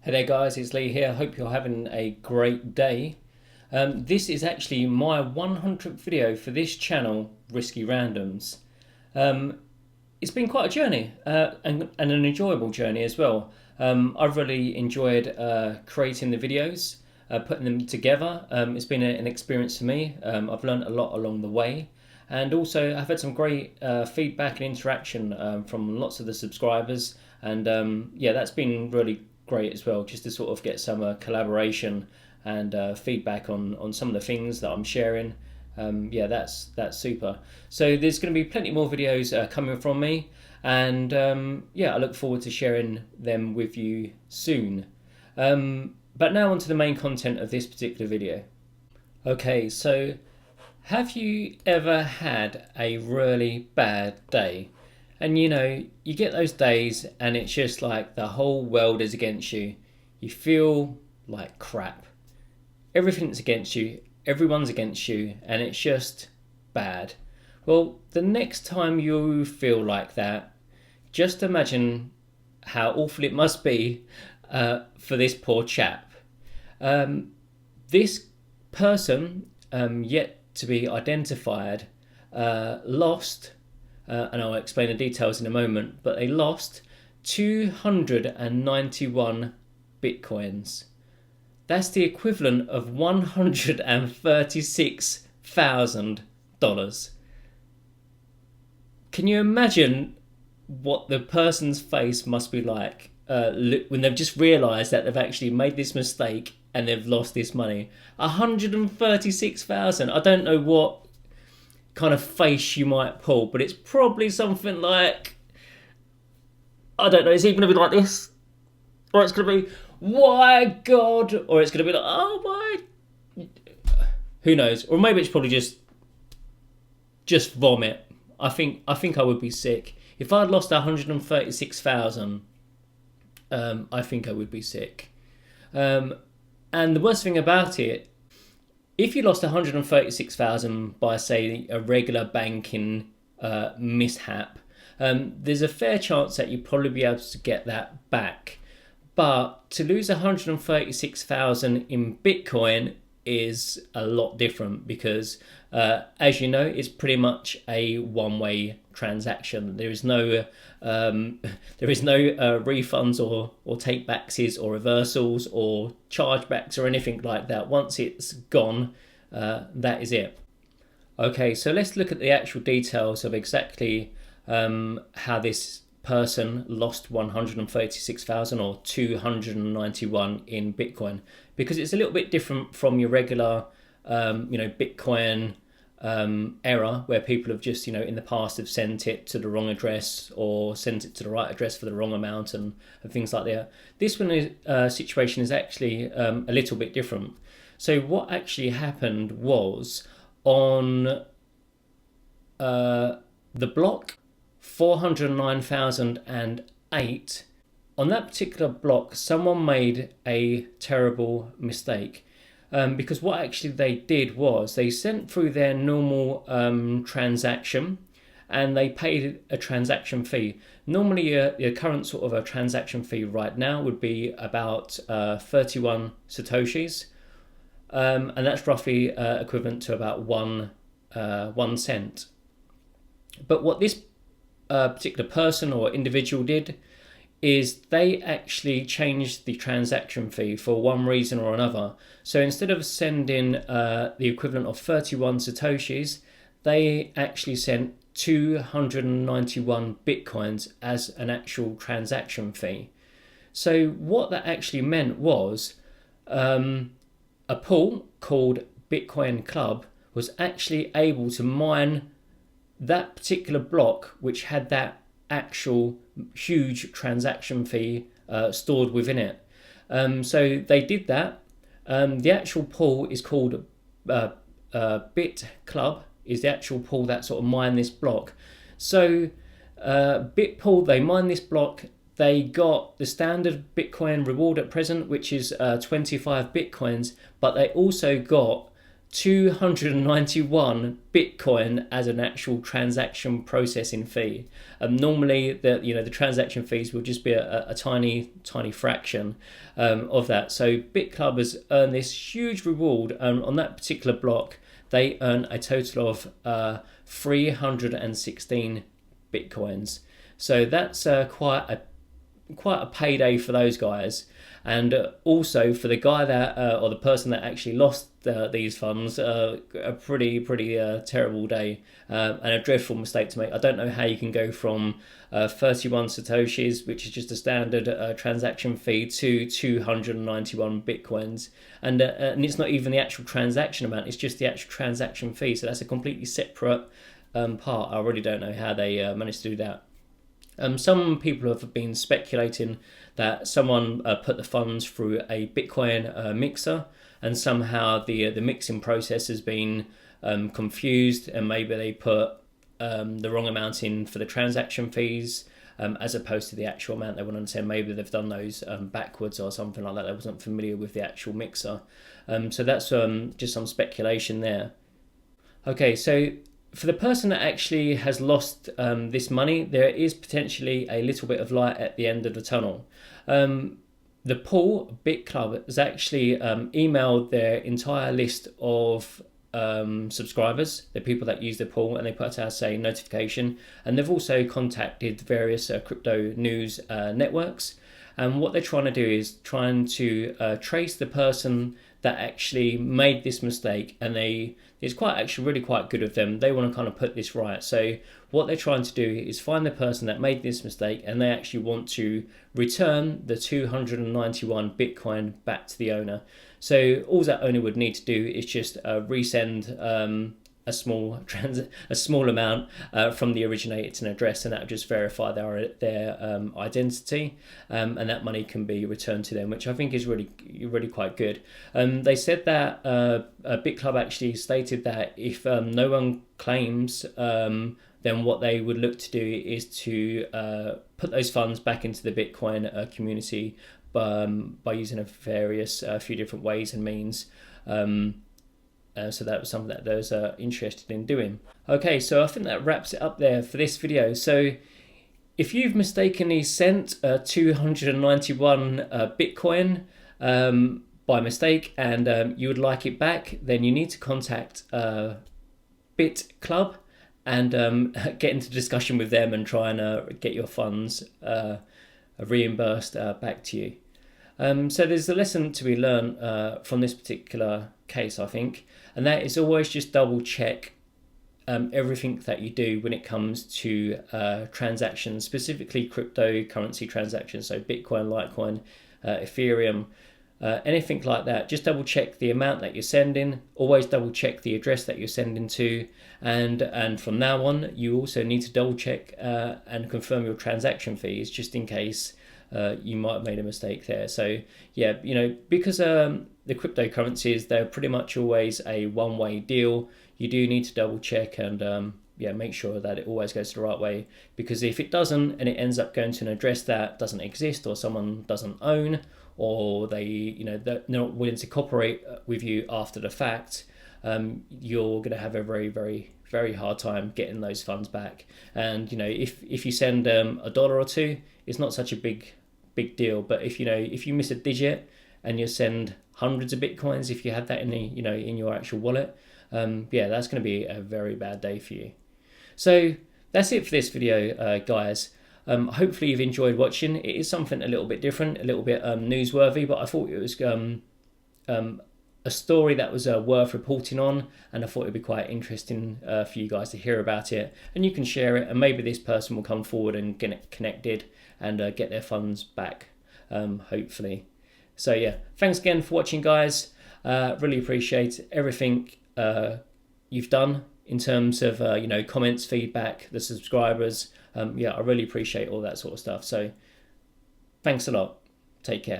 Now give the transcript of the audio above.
Hey there guys, it's Lee here. Hope you're having a great day. This is actually my 100th video for this channel, Risky Randoms. It's been quite a journey and an enjoyable journey as well. I've really enjoyed creating the videos, putting them together. It's been an experience for me. I've learned a lot along the way. And also I've had some great feedback and interaction from lots of the subscribers. And yeah, that's been really great as well, just to sort of get some collaboration and feedback on some of the things that I'm sharing. Yeah, that's super. So there's going to be plenty more videos coming from me, and yeah, I look forward to sharing them with you soon. But now onto the main content of this particular video. Okay, so have you ever had a really bad day? And you know, you get those days and it's just like the whole world is against you. You feel like crap. Everything's against you, everyone's against you, and it's just bad. Well, the next time you feel like that, just imagine how awful it must be for this poor chap. This person, yet to be identified, lost, and I'll explain the details in a moment, but they lost 291 bitcoins. That's the equivalent of $136,000. Can you imagine what the person's face must be like when they've just realised that they've actually made this mistake and they've lost this money? 136,000. I don't know what kind of face you might pull, but it's probably something like, I don't know, it's either going to be like this, or it's going to be, why God, or it's going to be like, oh my, who knows, or maybe it's probably just vomit. I think I would be sick if I'd lost 136,000. I think I would be sick. And the worst thing about it, if you lost 136,000 by, say, a regular banking mishap, there's a fair chance that you'd probably be able to get that back. But to lose 136,000 in Bitcoin is a lot different because, as you know, it's pretty much a one-way transaction. There is no refunds or takebacks or reversals or chargebacks or anything like that. Once it's gone, that is it. Okay, so let's look at the actual details of exactly how this person lost 136,000 or 291 in Bitcoin, because it's a little bit different from your regular Bitcoin error where people have just in the past have sent it to the wrong address or sent it to the right address for the wrong amount and things like that. This one situation is actually a little bit different. So what actually happened was on the block 409,008, on that particular block, someone made a terrible mistake. Because what actually they did was they sent through their normal transaction and they paid a transaction fee. Normally your current sort of a transaction fee right now would be about 31 Satoshis. And that's roughly equivalent to about 1 cent. But what this particular person or individual did is they actually changed the transaction fee for one reason or another. So instead of sending the equivalent of 31 Satoshis, they actually sent 291 Bitcoins as an actual transaction fee. So what that actually meant was a pool called Bitcoin Club was actually able to mine that particular block which had that actual huge transaction fee stored within it. So they did that. The actual pool is called Bit Club, is the actual pool that sort of mined this block. So Bit Pool, they mined this block. They got the standard Bitcoin reward at present, which is 25 Bitcoins, but they also got 291 Bitcoin as an actual transaction processing fee. Normally, the transaction fees will just be a tiny fraction of that. So BitClub has earned this huge reward, on that particular block. They earn a total of 316 Bitcoins. So that's quite a payday for those guys. And also for the guy that, or the person that actually lost these funds, a pretty terrible day, and a dreadful mistake to make. I don't know how you can go from 31 Satoshis, which is just a standard transaction fee, to 291 Bitcoins. And it's not even the actual transaction amount, it's just the actual transaction fee. So that's a completely separate part. I really don't know how they managed to do that. Some people have been speculating that someone put the funds through a Bitcoin mixer, and somehow the mixing process has been confused, and maybe they put the wrong amount in for the transaction fees, as opposed to the actual amount they want to send. Maybe they've done those backwards or something like that. They wasn't familiar with the actual mixer. So that's just some speculation there. Okay, so for the person that actually has lost this money, there is potentially a little bit of light at the end of the tunnel. The pool, BitClub, has actually emailed their entire list of subscribers, the people that use the pool, and they put out a notification. And they've also contacted various crypto news networks. And what they're trying to do is trying to trace the person that actually made this mistake, and it's really quite good of them. They want to kind of put this right. So what they're trying to do is find the person that made this mistake, and they actually want to return the 291 Bitcoin back to the owner. So all that owner would need to do is just resend a small amount from the originator to an address, and that will just verify their identity, and that money can be returned to them, which I think is really quite good. They said that BitClub actually stated that if no one claims, then what they would look to do is to put those funds back into the Bitcoin community by using a few different ways and means. So that was something that they was interested in doing. Okay, so I think that wraps it up there for this video. So if you've mistakenly sent 291 Bitcoin by mistake, and you would like it back, then you need to contact BitClub and get into discussion with them and try and get your funds reimbursed back to you. So there's a lesson to be learned from this particular case, I think, and that is always just double check everything that you do when it comes to transactions, specifically cryptocurrency transactions, so Bitcoin, Litecoin, Ethereum, anything like that. Just double check the amount that you're sending, always double check the address that you're sending to, and from now on you also need to double check and confirm your transaction fees, just in case you might have made a mistake there. So yeah, because the cryptocurrencies, they're pretty much always a one-way deal, you do need to double check and make sure that it always goes the right way, because if it doesn't and it ends up going to an address that doesn't exist, or someone doesn't own, or they're not willing to cooperate with you after the fact, you're going to have a very hard time getting those funds back. And if you send $1 or $2, it's not such a big deal. But if you miss a digit and you send hundreds of Bitcoins, if you have that in your actual wallet, that's going to be a very bad day for you. So that's it for this video, guys. Hopefully you've enjoyed watching. It is something a little bit different, a little bit newsworthy, but I thought it was a story that was worth reporting on, and I thought it'd be quite interesting for you guys to hear about it, and you can share it, and maybe this person will come forward and get it connected and get their funds back, hopefully. So yeah, thanks again for watching, guys. Really appreciate everything you've done in terms of comments, feedback, the subscribers. I really appreciate all that sort of stuff. So thanks a lot. Take care.